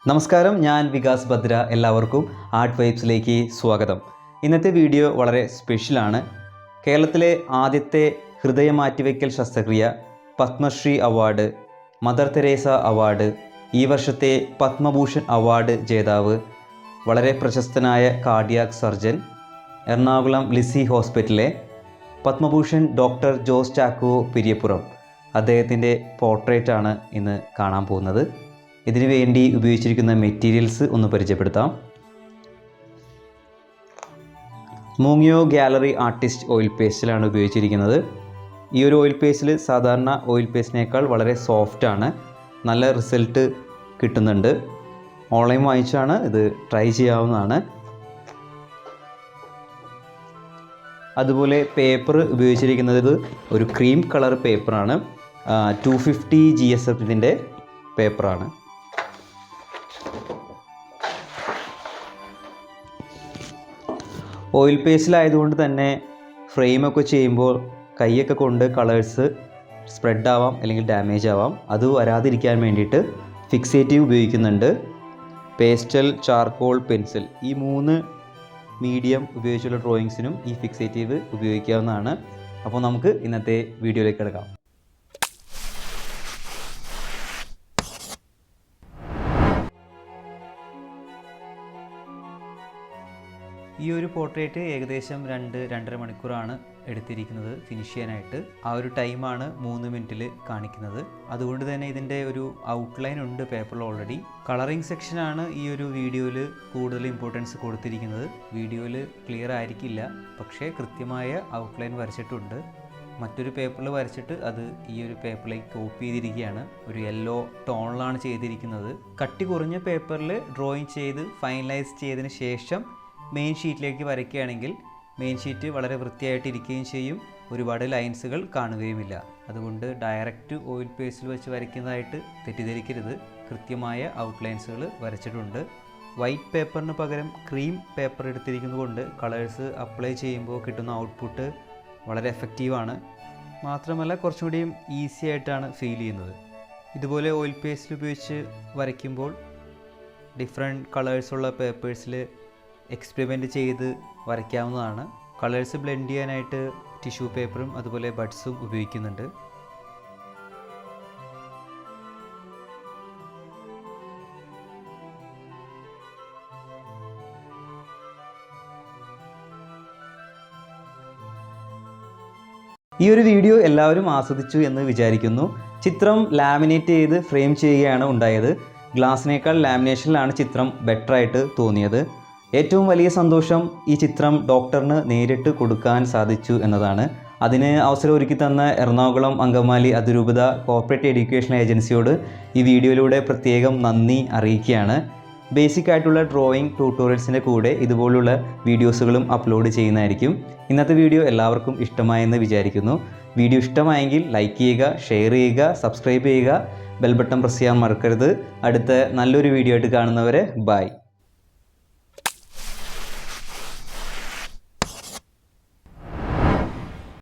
നമസ്കാരം, ഞാൻ വികാസ് ഭദ്ര. എല്ലാവർക്കും ആർട്ട് വൈബ്സിലേക്ക് സ്വാഗതം. ഇന്നത്തെ വീഡിയോ വളരെ സ്പെഷ്യലാണ്. കേരളത്തിലെ ആദ്യത്തെ ഹൃദയ മാറ്റിവയ്ക്കൽ ശസ്ത്രക്രിയ, Padma Shri award, Mother Teresa award, ഈ വർഷത്തെ പത്മഭൂഷൺ അവാർഡ് ജേതാവ്, വളരെ പ്രശസ്തനായ കാർഡിയാക് സർജൻ, എറണാകുളം ലിസി ഹോസ്പിറ്റലിലെ പത്മഭൂഷൺ ഡോക്ടർ ജോസ് ചാക്കോ പെരിയപ്പുറം, അദ്ദേഹത്തിൻ്റെ പോർട്രേറ്റാണ് ഇന്ന് കാണാൻ പോകുന്നത്. ഇതിനു വേണ്ടി ഉപയോഗിച്ചിരിക്കുന്ന മെറ്റീരിയൽസ് ഒന്ന് പരിചയപ്പെടുത്താം. മൂങ്ങിയോ ഗാലറി ആർട്ടിസ്റ്റ് ഓയിൽ പേസ്റ്റിലാണ് ഉപയോഗിച്ചിരിക്കുന്നത്. ഈ ഒരു ഓയിൽ പേസ്റ്റിൽ സാധാരണ ഓയിൽ പേസ്റ്റിനേക്കാൾ വളരെ സോഫ്റ്റാണ്, നല്ല റിസൾട്ട് കിട്ടുന്നുണ്ട്. ഓൺലൈൻ വാങ്ങിച്ചാണ് ഇത് ട്രൈ ചെയ്യാവുന്നതാണ്. അതുപോലെ പേപ്പർ ഉപയോഗിച്ചിരിക്കുന്നത് ഒരു ക്രീം കളർ പേപ്പറാണ്. 250 GSFത്തിൻ്റെ പേപ്പറാണ്. ഓയിൽ പേസ്റ്റിലായതുകൊണ്ട് തന്നെ ഫ്രെയിമൊക്കെ ചെയ്യുമ്പോൾ കൈയൊക്കെ കൊണ്ട് കളേഴ്സ് സ്പ്രെഡ് ആവാം, അല്ലെങ്കിൽ ഡാമേജ് ആവാം. അത് വരാതിരിക്കാൻ വേണ്ടിയിട്ട് ഫിക്സേറ്റീവ് ഉപയോഗിക്കുന്നുണ്ട്. പേസ്റ്റൽ, ചാർക്കോൾ, പെൻസിൽ, ഈ 3 മീഡിയം ഉപയോഗിച്ചുള്ള ഡ്രോയിങ്സിനും ഈ ഫിക്സേറ്റീവ് ഉപയോഗിക്കാവുന്നതാണ്. അപ്പോൾ നമുക്ക് ഇന്നത്തെ വീഡിയോയിലേക്ക് കിടക്കാം. ഈ ഒരു പോർട്രേറ്റ് ഏകദേശം 2-2.5 മണിക്കൂറാണ് എടുത്തിരിക്കുന്നത് ഫിനിഷ് ചെയ്യാനായിട്ട്. ആ ഒരു ടൈമാണ് 3 മിനിറ്റിൽ കാണിക്കുന്നത്. അതുകൊണ്ട് തന്നെ ഇതിൻ്റെ ഒരു ഔട്ട്ലൈൻ ഉണ്ട് പേപ്പറിൽ ഓൾറെഡി. കളറിംഗ് സെക്ഷനാണ് ഈ ഒരു വീഡിയോയിൽ കൂടുതൽ ഇമ്പോർട്ടൻസ് കൊടുത്തിരിക്കുന്നത്. വീഡിയോയിൽ ക്ലിയർ ആയിരിക്കില്ല, പക്ഷേ കൃത്യമായ ഔട്ട്ലൈൻ വരച്ചിട്ടുണ്ട്. മറ്റൊരു പേപ്പറിൽ വരച്ചിട്ട് അത് ഈ ഒരു പേപ്പറിലേക്ക് കോപ്പി ചെയ്തിരിക്കുകയാണ്. ഒരു യെല്ലോ ടോണിലാണ് ചെയ്തിരിക്കുന്നത്. കട്ടി കുറഞ്ഞ പേപ്പറിൽ ഡ്രോയിങ് ചെയ്ത് ഫൈനലൈസ് ചെയ്തതിന് ശേഷം മെയിൻ ഷീറ്റിലേക്ക് വരയ്ക്കുകയാണെങ്കിൽ മെയിൻ ഷീറ്റ് വളരെ വൃത്തിയായിട്ടിരിക്കുകയും ചെയ്യും, ഒരുപാട് ലൈൻസുകൾ കാണുകയുമില്ല. അതുകൊണ്ട് ഡയറക്റ്റ് ഓയിൽ പേസ്റ്റിൽ വെച്ച് വരയ്ക്കുന്നതായിട്ട് തെറ്റിദ്ധരിക്കരുത്. കൃത്യമായ ഔട്ട്ലൈൻസുകൾ വരച്ചിട്ടുണ്ട്. വൈറ്റ് പേപ്പറിന് പകരം ക്രീം പേപ്പർ എടുത്തിരിക്കുന്നത് കൊണ്ട് കളേഴ്സ് അപ്ലൈ ചെയ്യുമ്പോൾ കിട്ടുന്ന ഔട്ട്പുട്ട് വളരെ എഫക്റ്റീവാണ്. മാത്രമല്ല കുറച്ചും കൂടിയും ഈസി ആയിട്ടാണ് ഫീൽ ചെയ്യുന്നത്. ഇതുപോലെ ഓയിൽ പേസ്റ്റിൽ ഉപയോഗിച്ച് വരയ്ക്കുമ്പോൾ ഡിഫറെൻറ്റ് കളേഴ്സുള്ള പേപ്പേഴ്സിൽ എക്സ്പെരിമെൻറ്റ് ചെയ്ത് വരയ്ക്കാവുന്നതാണ്. കളേഴ്സ് ബ്ലെൻഡ് ചെയ്യാനായിട്ട് ടിഷ്യൂ പേപ്പറും അതുപോലെ ബഡ്സും ഉപയോഗിക്കുന്നുണ്ട്. ഈ ഒരു വീഡിയോ എല്ലാവരും ആസ്വദിച്ചു എന്ന് വിചാരിക്കുന്നു. ചിത്രം ലാമിനേറ്റ് ചെയ്ത് ഫ്രെയിം ചെയ്യുകയാണ് ഉണ്ടായത്. ഗ്ലാസിനേക്കാൾ ലാമിനേഷനിലാണ് ചിത്രം ബെറ്ററായിട്ട് തോന്നിയത്. ഏറ്റവും വലിയ സന്തോഷം ഈ ചിത്രം ഡോക്ടറിന് നേരിട്ട് കൊടുക്കാൻ സാധിച്ചു എന്നതാണ്. അതിന് അവസരം ഒരുക്കി തന്ന എറണാകുളം അങ്കമാലി അതിരൂപത കോർപ്പറേറ്റ് എഡ്യൂക്കേഷൻ ഏജൻസിയോട് ഈ വീഡിയോയിലൂടെ പ്രത്യേകം നന്ദി അറിയിക്കുകയാണ്. ബേസിക് ആയിട്ടുള്ള ഡ്രോയിങ് ട്യൂട്ടോറിയൽസിൻ്റെ കൂടെ ഇതുപോലുള്ള വീഡിയോസുകളും അപ്ലോഡ് ചെയ്യുന്നതായിരിക്കും. ഇന്നത്തെ വീഡിയോ എല്ലാവർക്കും ഇഷ്ടമായെന്ന് വിചാരിക്കുന്നു. വീഡിയോ ഇഷ്ടമായെങ്കിൽ ലൈക്ക് ചെയ്യുക, ഷെയർ ചെയ്യുക, സബ്സ്ക്രൈബ് ചെയ്യുക, ബെൽ ബട്ടൺ പ്രസ് ചെയ്യാൻ മറക്കരുത്. അടുത്ത നല്ലൊരു വീഡിയോ ആയിട്ട് കാണുന്നവരെ ബൈ.